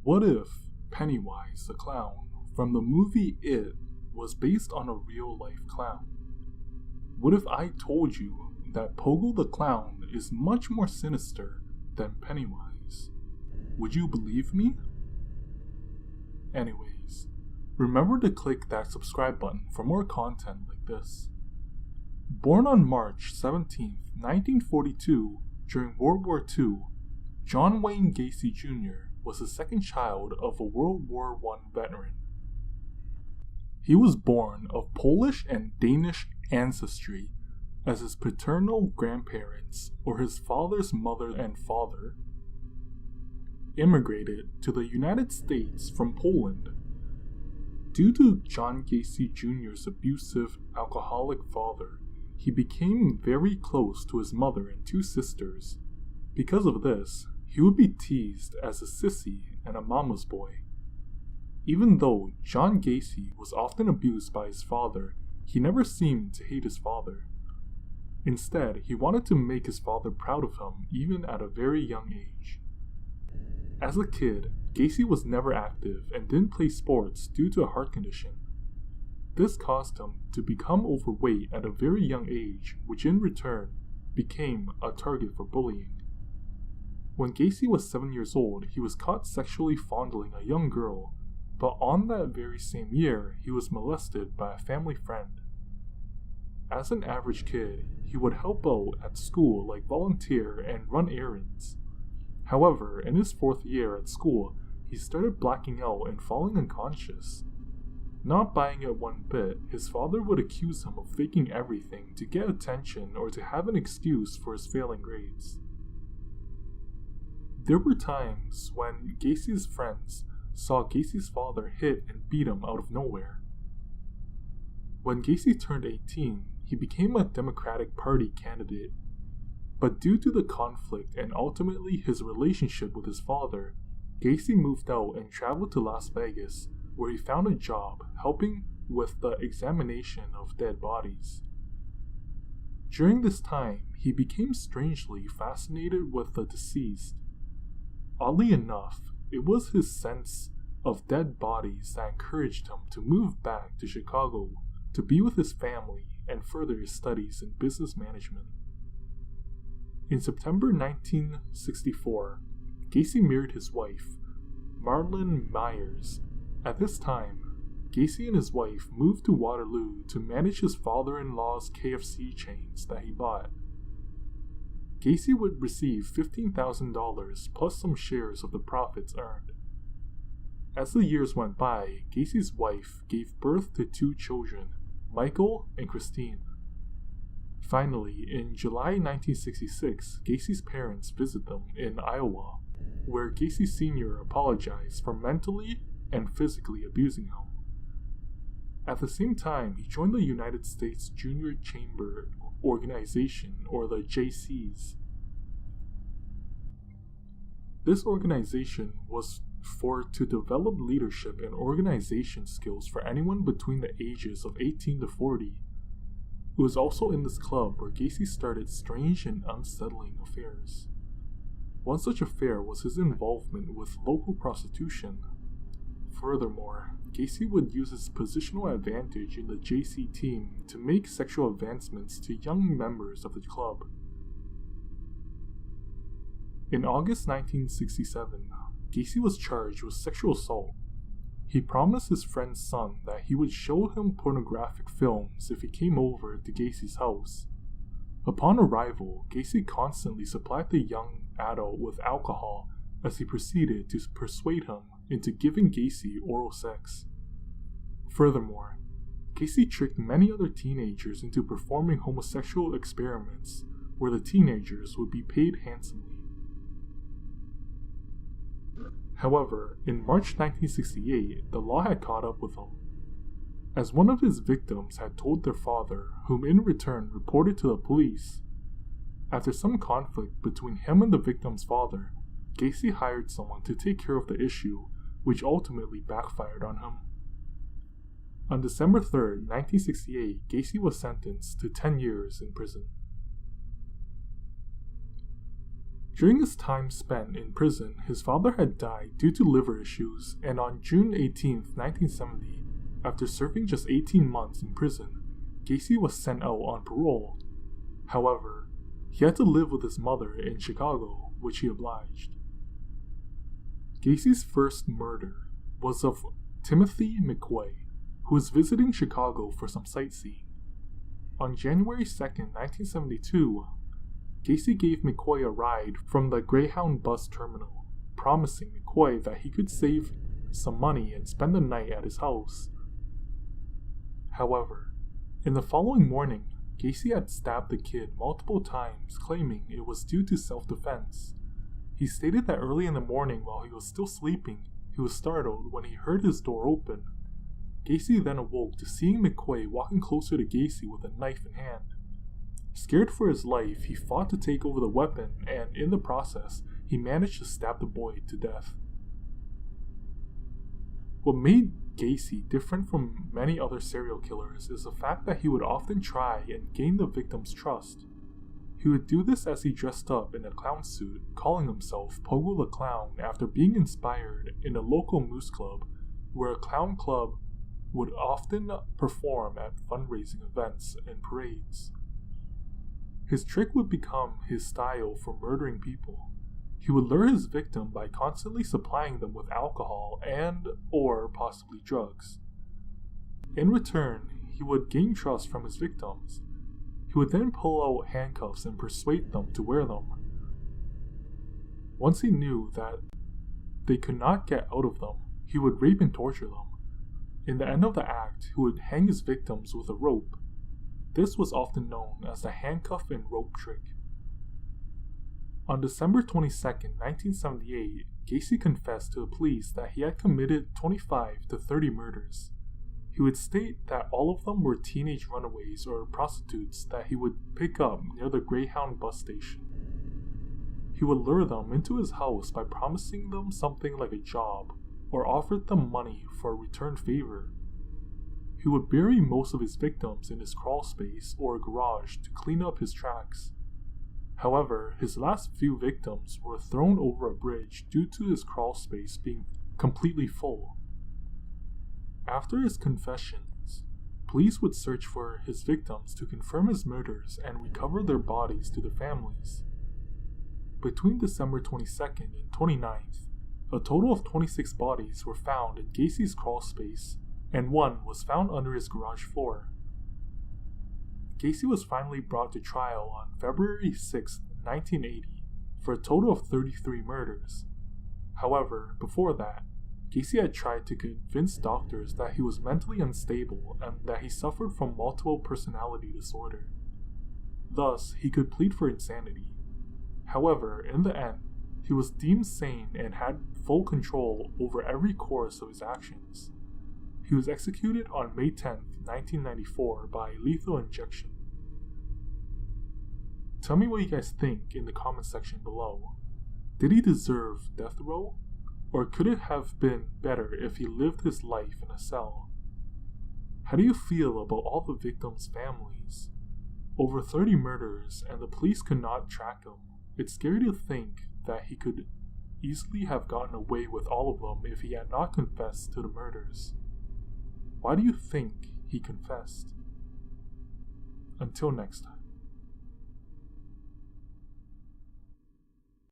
What if Pennywise the Clown from the movie It was based on a real-life clown? What if I told you that Pogo the Clown is much more sinister than Pennywise? Would you believe me? Anyways, remember to click that subscribe button for more content like this. Born on March 17, 1942, during World War II, John Wayne Gacy Jr. was the second child of a World War I veteran. He was born of Polish and Danish ancestry, as his paternal grandparents, or his father's mother and father, immigrated to the United States from Poland. Due to John Gacy Jr.'s abusive, alcoholic father, he became very close to his mother and two sisters. Because of this, he would be teased as a sissy and a mama's boy. Even though John Gacy was often abused by his father, he never seemed to hate his father. Instead, he wanted to make his father proud of him even at a very young age. As a kid, Gacy was never active and didn't play sports due to a heart condition. This caused him to become overweight at a very young age, which in return became a target for bullying. When Gacy was 7 years old, he was caught sexually fondling a young girl, but on that very same year, he was molested by a family friend. As an average kid, he would help out at school like volunteer and run errands. However, in his 4th year at school, he started blacking out and falling unconscious. Not buying it one bit, his father would accuse him of faking everything to get attention or to have an excuse for his failing grades. There were times when Gacy's friends saw Gacy's father hit and beat him out of nowhere. When Gacy turned 18, he became a Democratic Party candidate. But due to the conflict and ultimately his relationship with his father, Gacy moved out and traveled to Las Vegas, where he found a job helping with the examination of dead bodies. During this time, he became strangely fascinated with the deceased. Oddly enough, it was his sense of dead bodies that encouraged him to move back to Chicago to be with his family and further his studies in business management. In September 1964, Gacy married his wife, Marlyn Myers. At this time, Gacy and his wife moved to Waterloo to manage his father-in-law's KFC chains that he bought. Gacy would receive $15,000 plus some shares of the profits earned. As the years went by, Gacy's wife gave birth to 2 children, Michael and Christine. Finally, in July 1966, Gacy's parents visited them in Iowa, where Gacy Sr. apologized for mentally and physically abusing him. At the same time, he joined the United States Junior Chamber Organization, or the JCs. This organization was to develop leadership and organization skills for anyone between the ages of 18 to 40. It was also in this club where Gacy started strange and unsettling affairs. One such affair was his involvement with local prostitution. Furthermore, Gacy would use his positional advantage in the JC team to make sexual advancements to young members of the club. In August 1967, Gacy was charged with sexual assault. He promised his friend's son that he would show him pornographic films if he came over to Gacy's house. Upon arrival, Gacy constantly supplied the young adult with alcohol as he proceeded to persuade him into giving Gacy oral sex. Furthermore, Gacy tricked many other teenagers into performing homosexual experiments where the teenagers would be paid handsomely. However, in March 1968, the law had caught up with him. As one of his victims had told their father, whom in return reported to the police. After some conflict between him and the victim's father, Gacy hired someone to take care of the issue, which ultimately backfired on him. On December 3, 1968, Gacy was sentenced to 10 years in prison. During his time spent in prison, his father had died due to liver issues, and on June 18, 1970, after serving just 18 months in prison, Gacy was sent out on parole. However, he had to live with his mother in Chicago, which he obliged. Gacy's first murder was of Timothy McQuay, who was visiting Chicago for some sightseeing. On January 2, 1972, Gacy gave McQuay a ride from the Greyhound bus terminal, promising McQuay that he could save some money and spend the night at his house. However, in the following morning, Gacy had stabbed the kid multiple times, claiming it was due to self-defense. He stated that early in the morning while he was still sleeping, he was startled when he heard his door open. Gacy then awoke to seeing McQuay walking closer to Gacy with a knife in hand. Scared for his life, he fought to take over the weapon, and in the process, he managed to stab the boy to death. What made Gacy different from many other serial killers is the fact that he would often try and gain the victim's trust. He would do this as he dressed up in a clown suit, calling himself Pogo the Clown after being inspired in a local moose club, where a clown club would often perform at fundraising events and parades. His trick would become his style for murdering people. He would lure his victim by constantly supplying them with alcohol and or possibly drugs. In return, he would gain trust from his victims. He would then pull out handcuffs and persuade them to wear them. Once he knew that they could not get out of them, he would rape and torture them. In the end of the act, he would hang his victims with a rope. This was often known as the handcuff and rope trick. On December 22, 1978, Gacy confessed to the police that he had committed 25 to 30 murders. He would state that all of them were teenage runaways or prostitutes that he would pick up near the Greyhound bus station. He would lure them into his house by promising them something like a job or offered them money for a return favor. He would bury most of his victims in his crawl space or garage to clean up his tracks. However, his last few victims were thrown over a bridge due to his crawl space being completely full. After his confessions, police would search for his victims to confirm his murders and recover their bodies to their families. Between December 22nd and 29th, a total of 26 bodies were found in Gacy's crawl space, and one was found under his garage floor. Gacy was finally brought to trial on February 6, 1980, for a total of 33 murders. However, before that, Gacy had tried to convince doctors that he was mentally unstable and that he suffered from multiple personality disorder. Thus, he could plead for insanity. However, in the end, he was deemed sane and had full control over every course of his actions. He was executed on May 10, 1994 by lethal injection. Tell me what you guys think in the comment section below. Did he deserve death row? Or could it have been better if he lived his life in a cell? How do you feel about all the victims' families? Over 30 murders and the police could not track him. It's scary to think that he could easily have gotten away with all of them if he had not confessed to the murders. Why do you think he confessed? Until next time.